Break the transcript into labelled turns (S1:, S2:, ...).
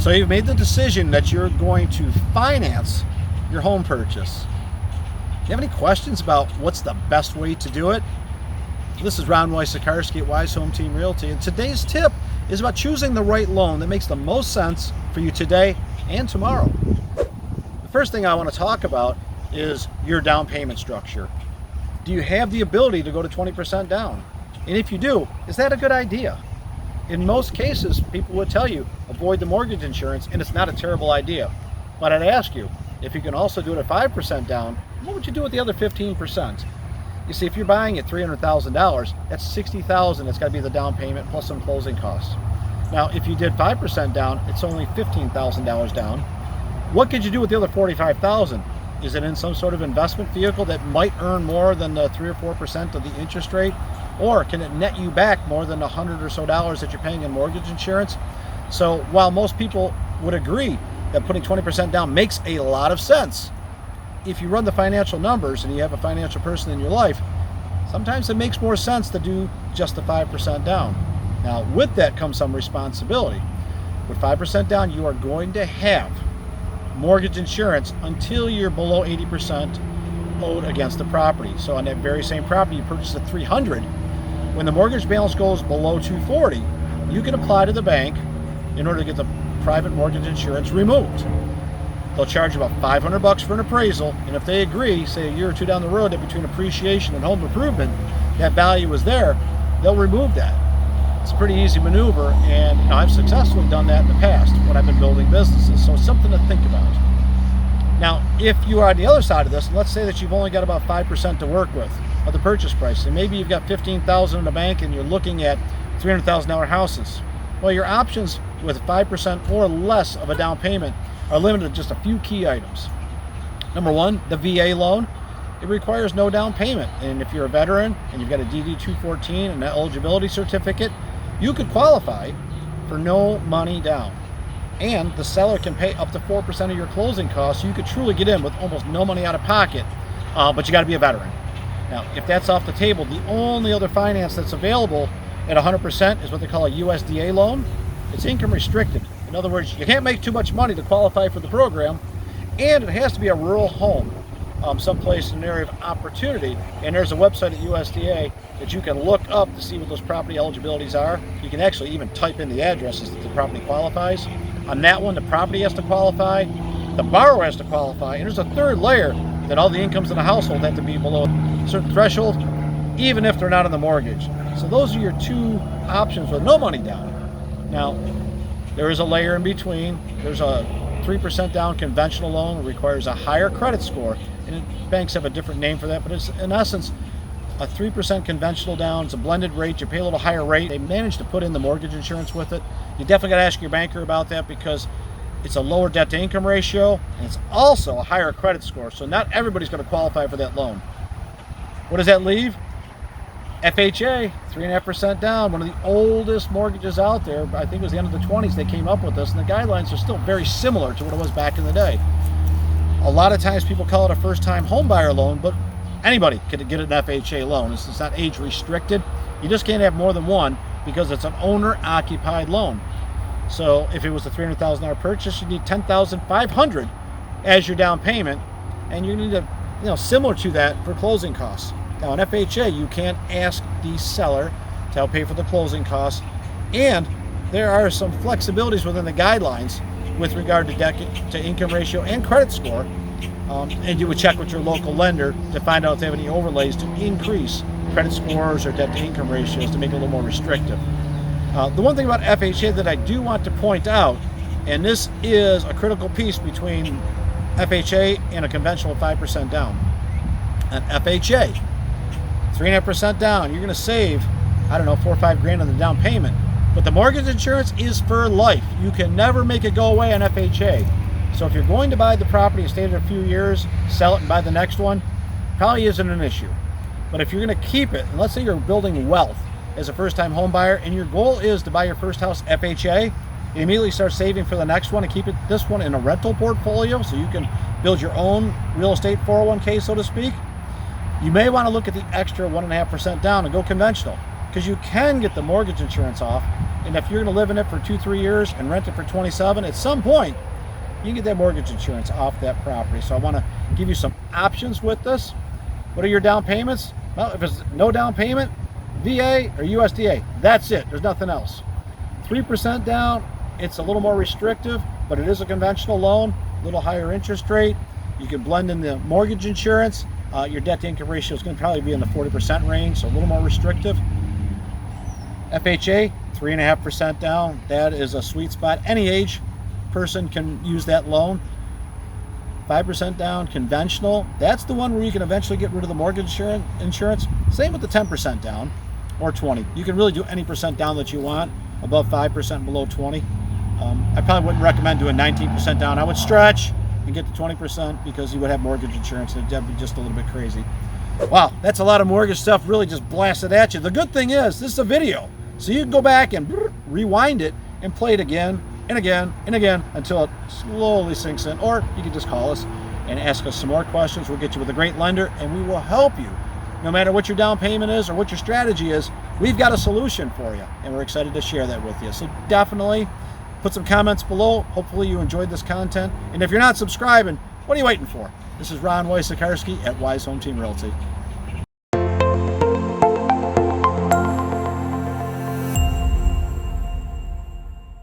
S1: So you've made the decision that you're going to finance your home purchase. Do you have any questions about what's the best way to do it? This is Ron Wysocarski at Wise Home Team Realty, and today's tip is about choosing the right loan that makes the most sense for you today and tomorrow. The first thing I want to talk about is your down payment structure. Do you have the ability to go to 20% down? And if you do, is that a good idea? In most cases, people would tell you, avoid the mortgage insurance, and it's not a terrible idea. But I'd ask you, if you can also do it at 5% down, what would you do with the other 15%? You see, if you're buying at $300,000, that's $60,000 that's got to be the down payment plus some closing costs. Now, if you did 5% down, it's only $15,000 down. What could you do with the other $45,000? Is it in some sort of investment vehicle that might earn more than the 3 or 4% of the interest rate? Or can it net you back more than $100 or so that you're paying in mortgage insurance? So while most people would agree that putting 20% down makes a lot of sense, if you run the financial numbers and you have a financial person in your life, sometimes it makes more sense to do just the 5% down. Now, with that comes some responsibility. With 5% down, you are going to have mortgage insurance until you're below 80% owed against the property. So on that very same property you purchased at $300, when the mortgage balance goes below $240, you can apply to the bank in order to get the private mortgage insurance removed. They'll charge you about $500 for an appraisal, and if they agree, say a year or two down the road, that between appreciation and home improvement, that value is there, they'll remove that. It's a pretty easy maneuver, and I've successfully done that in the past when I've been building businesses, so it's something to think about. Now, if you are on the other side of this, and let's say that you've only got about 5% to work with of the purchase price, and maybe you've got $15,000 in the bank and you're looking at $300,000 houses. Well, your options with 5% or less of a down payment are limited to just a few key items. Number one, the VA loan. It requires no down payment, and if you're a veteran and you've got a DD-214 and an eligibility certificate, you could qualify for no money down. And the seller can pay up to 4% of your closing costs. So you could truly get in with almost no money out of pocket, but you got to be a veteran. Now, if that's off the table, the only other finance that's available at 100% is what they call a USDA loan. It's income restricted. In other words, you can't make too much money to qualify for the program, and it has to be a rural home, someplace in an area of opportunity. And there's a website at USDA that you can look up to see what those property eligibilities are. You can actually even type in the addresses that the property qualifies. On that one, the property has to qualify, the borrower has to qualify, and there's a third layer that all the incomes in the household have to be below a certain threshold, even if they're not on the mortgage. So those are your two options with no money down. Now, there is a layer in between. There's a 3% down conventional loan. It requires a higher credit score, and banks have a different name for that, but it's in essence a 3% conventional down. It's a blended rate. You pay a little higher rate. They managed to put in the mortgage insurance with it. You definitely got to ask your banker about that because it's a lower debt to income ratio, and it's also a higher credit score. So not everybody's going to qualify for that loan. What does that leave? FHA, 3.5% down, one of the oldest mortgages out there. I think it was the end of the 20s they came up with this, and the guidelines are still very similar to what it was back in the day. A lot of times people call it a first-time home buyer loan, but anybody can get an FHA loan. It's not age restricted. You just can't have more than one because it's an owner-occupied loan. So if it was a $300,000 purchase, you need $10,500 as your down payment, and you need similar to that for closing costs. Now, in FHA, you can't ask the seller to help pay for the closing costs, and there are some flexibilities within the guidelines with regard to debt to income ratio and credit score, and you would check with your local lender to find out if they have any overlays to increase credit scores or debt to income ratios to make it a little more restrictive. The one thing about FHA that I do want to point out, and this is a critical piece between FHA and a conventional 5% down. An FHA, 3.5% down, you're going to save, $4 or $5 grand on the down payment. But the mortgage insurance is for life. You can never make it go away on FHA. So if you're going to buy the property and stay there a few years, sell it and buy the next one, probably isn't an issue. But if you're going to keep it, and let's say you're building wealth as a first-time home buyer, and your goal is to buy your first house FHA, you immediately start saving for the next one and keep this one in a rental portfolio so you can build your own real estate 401k, so to speak. You may want to look at the extra 1.5% down and go conventional, because you can get the mortgage insurance off And if you're going to live in it for 2-3 years and rent it for 27, at some point, you can get that mortgage insurance off that property. So I want to give you some options with this. What are your down payments? Well, if it's no down payment, VA or USDA, that's it. There's nothing else. 3% down, it's a little more restrictive, but it is a conventional loan, a little higher interest rate. You can blend in the mortgage insurance. Your debt to income ratio is going to probably be in the 40% range, so a little more restrictive. FHA, 3.5% down. That is a sweet spot. Any age person can use that loan. 5% down, conventional. That's the one where you can eventually get rid of the mortgage insurance. Same with the 10% down or 20. You can really do any percent down that you want, above 5%, below 20. I probably wouldn't recommend doing 19% down. I would stretch and get to 20% because you would have mortgage insurance and it'd be just a little bit crazy. Wow, that's a lot of mortgage stuff really just blasted at you. The good thing is this is a video, so you can go back and rewind it and play it again and again and again until it slowly sinks in. Or you can just call us and ask us some more questions. We'll get you with a great lender and we will help you. No matter what your down payment is or what your strategy is, we've got a solution for you and we're excited to share that with you. So definitely put some comments below. Hopefully you enjoyed this content. And if you're not subscribing, what are you waiting for? This is Ron Wysocarski at Wise Home Team Realty.